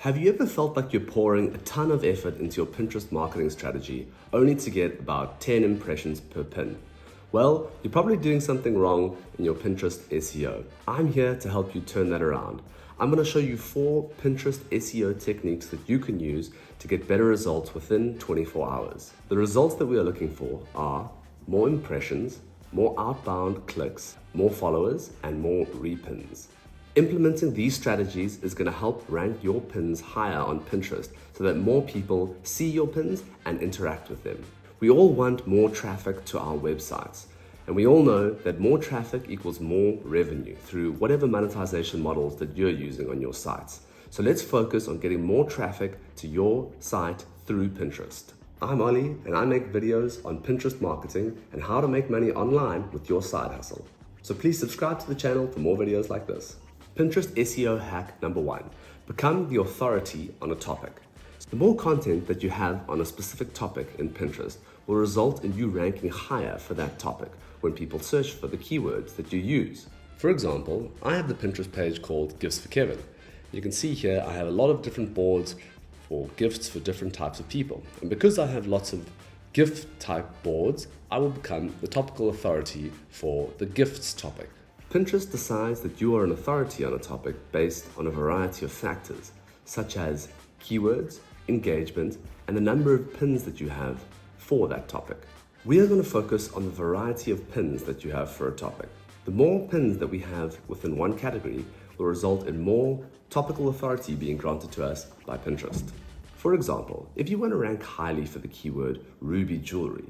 Have you ever felt like you're pouring a ton of effort into your Pinterest marketing strategy only to get about 10 impressions per pin? Well, you're probably doing something wrong in your Pinterest SEO. I'm here to help you turn that around. I'm going to show you 4 Pinterest SEO techniques that you can use to get better results within 24 hours. The results that we are looking for are more impressions, more outbound clicks, more followers, and more repins. Implementing these strategies is going to help rank your pins higher on Pinterest so that more people see your pins and interact with them. We all want more traffic to our websites, and we all know that more traffic equals more revenue through whatever monetization models that you're using on your sites. So let's focus on getting more traffic to your site through Pinterest. I'm Ollie, and I make videos on Pinterest marketing and how to make money online with your side hustle. So please subscribe to the channel for more videos like this. Pinterest SEO hack number 1, become the authority on a topic. The more content that you have on a specific topic in Pinterest will result in you ranking higher for that topic when people search for the keywords that you use. For example, I have the Pinterest page called Gifts for Kevin. You can see here I have a lot of different boards for gifts for different types of people. And because I have lots of gift type boards, I will become the topical authority for the gifts topic. Pinterest decides that you are an authority on a topic based on a variety of factors, such as keywords, engagement, and the number of pins that you have for that topic. We are going to focus on the variety of pins that you have for a topic. The more pins that we have within one category will result in more topical authority being granted to us by Pinterest. For example, if you want to rank highly for the keyword ruby jewelry,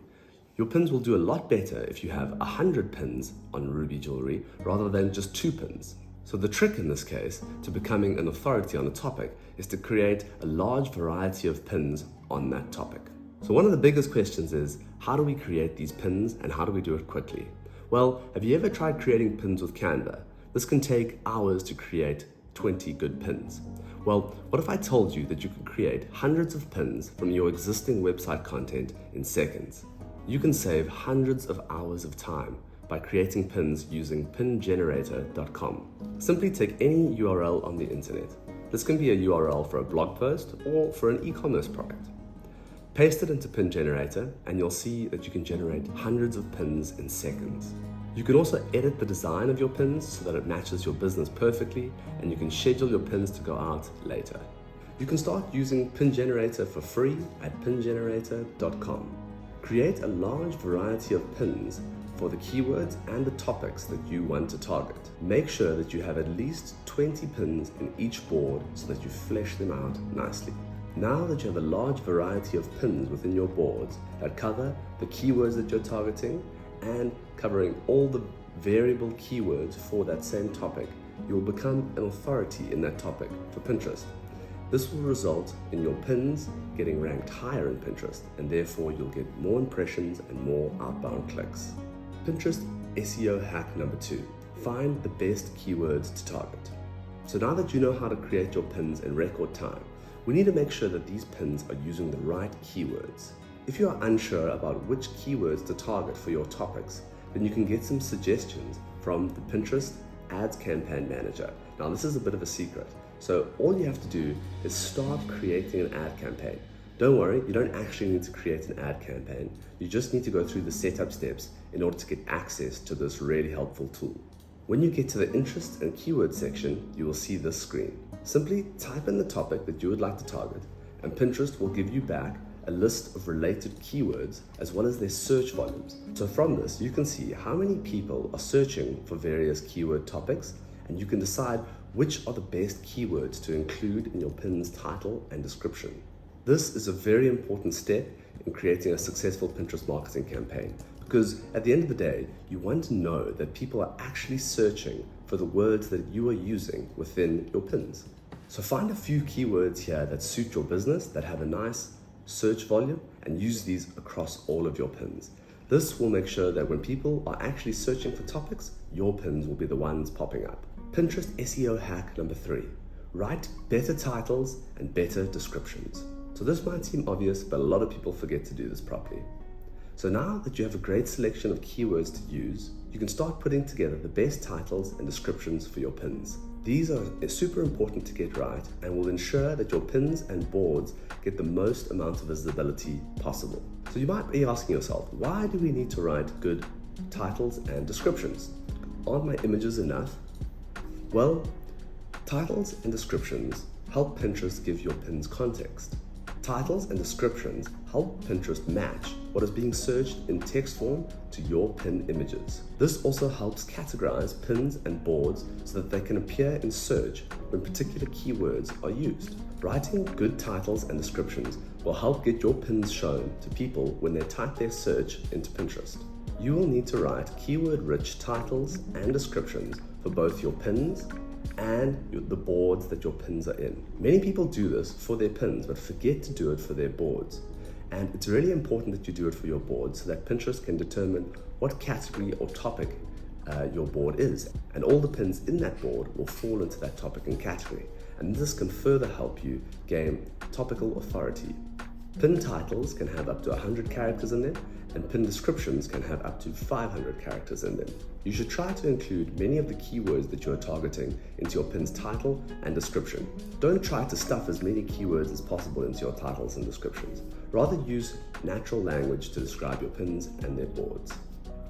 your pins will do a lot better if you have 100 pins on ruby jewelry rather than just 2 pins. So the trick in this case to becoming an authority on a topic is to create a large variety of pins on that topic. So one of the biggest questions is, how do we create these pins and how do we do it quickly? Well, have you ever tried creating pins with Canva? This can take hours to create 20 good pins. Well, what if I told you that you could create hundreds of pins from your existing website content in seconds? You can save hundreds of hours of time by creating pins using pingenerator.com. Simply take any URL on the internet. This can be a URL for a blog post or for an e-commerce product. Paste it into Pin Generator and you'll see that you can generate hundreds of pins in seconds. You can also edit the design of your pins so that it matches your business perfectly, and you can schedule your pins to go out later. You can start using Pin Generator for free at pingenerator.com. Create a large variety of pins for the keywords and the topics that you want to target. Make sure that you have at least 20 pins in each board so that you flesh them out nicely. Now that you have a large variety of pins within your boards that cover the keywords that you're targeting and covering all the variable keywords for that same topic, you will become an authority in that topic for Pinterest. This will result in your pins getting ranked higher in Pinterest, and therefore you'll get more impressions and more outbound clicks. Pinterest SEO hack number 2, find the best keywords to target. So now that you know how to create your pins in record time, we need to make sure that these pins are using the right keywords. If you are unsure about which keywords to target for your topics, then you can get some suggestions from the Pinterest Ads Campaign Manager. Now this is a bit of a secret, so all you have to do is start creating an ad campaign. Don't worry, you don't actually need to create an ad campaign. You just need to go through the setup steps in order to get access to this really helpful tool. When you get to the interest and keyword section, you will see this screen. Simply type in the topic that you would like to target, and Pinterest will give you back a list of related keywords as well as their search volumes. So from this, you can see how many people are searching for various keyword topics, and you can decide which are the best keywords to include in your pin's title and description. This is a very important step in creating a successful Pinterest marketing campaign, because at the end of the day, you want to know that people are actually searching for the words that you are using within your pins. So find a few keywords here that suit your business, that have a nice search volume, and use these across all of your pins. This will make sure that when people are actually searching for topics, your pins will be the ones popping up. Pinterest SEO hack number 3, write better titles and better descriptions. So this might seem obvious, but a lot of people forget to do this properly. So now that you have a great selection of keywords to use, you can start putting together the best titles and descriptions for your pins. These are super important to get right and will ensure that your pins and boards get the most amount of visibility possible. So you might be asking yourself, why do we need to write good titles and descriptions? Aren't my images enough? Well, titles and descriptions help Pinterest give your pins context. Titles and descriptions help Pinterest match what is being searched in text form to your pin images. This also helps categorize pins and boards so that they can appear in search when particular keywords are used. Writing good titles and descriptions will help get your pins shown to people when they type their search into Pinterest. You will need to write keyword-rich titles and descriptions for both your pins and the boards that your pins are in. Many people do this for their pins but forget to do it for their boards. And it's really important that you do it for your board so that Pinterest can determine what category or topic your board is. And all the pins in that board will fall into that topic and category. And this can further help you gain topical authority. Pin titles can have up to 100 characters in them, and pin descriptions can have up to 500 characters in them. You should try to include many of the keywords that you are targeting into your pin's title and description. Don't try to stuff as many keywords as possible into your titles and descriptions. Rather use natural language to describe your pins and their boards.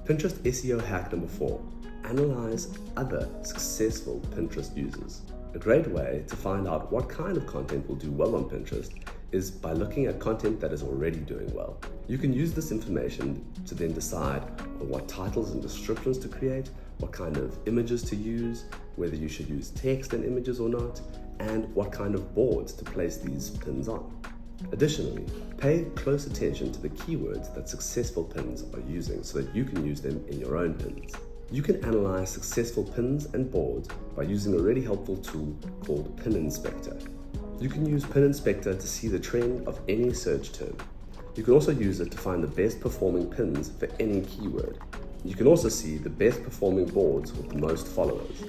Pinterest SEO hack number 4. Analyze other successful Pinterest users. A great way to find out what kind of content will do well on Pinterest is by looking at content that is already doing well. You can use this information to then decide on what titles and descriptions to create, what kind of images to use, whether you should use text and images or not, and what kind of boards to place these pins on. Additionally, pay close attention to the keywords that successful pins are using so that you can use them in your own pins. You can analyze successful pins and boards by using a really helpful tool called Pin Inspector. You can use Pin Inspector to see the trend of any search term. You can also use it to find the best performing pins for any keyword. You can also see the best performing boards with the most followers.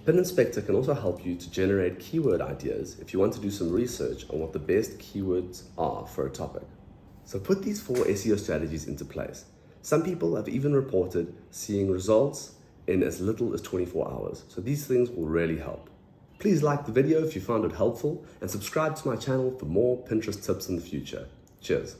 Pin Inspector can also help you to generate keyword ideas if you want to do some research on what the best keywords are for a topic. So put these 4 SEO strategies into place. Some people have even reported seeing results in as little as 24 hours. So these things will really help. Please like the video if you found it helpful and subscribe to my channel for more Pinterest tips in the future. Cheers.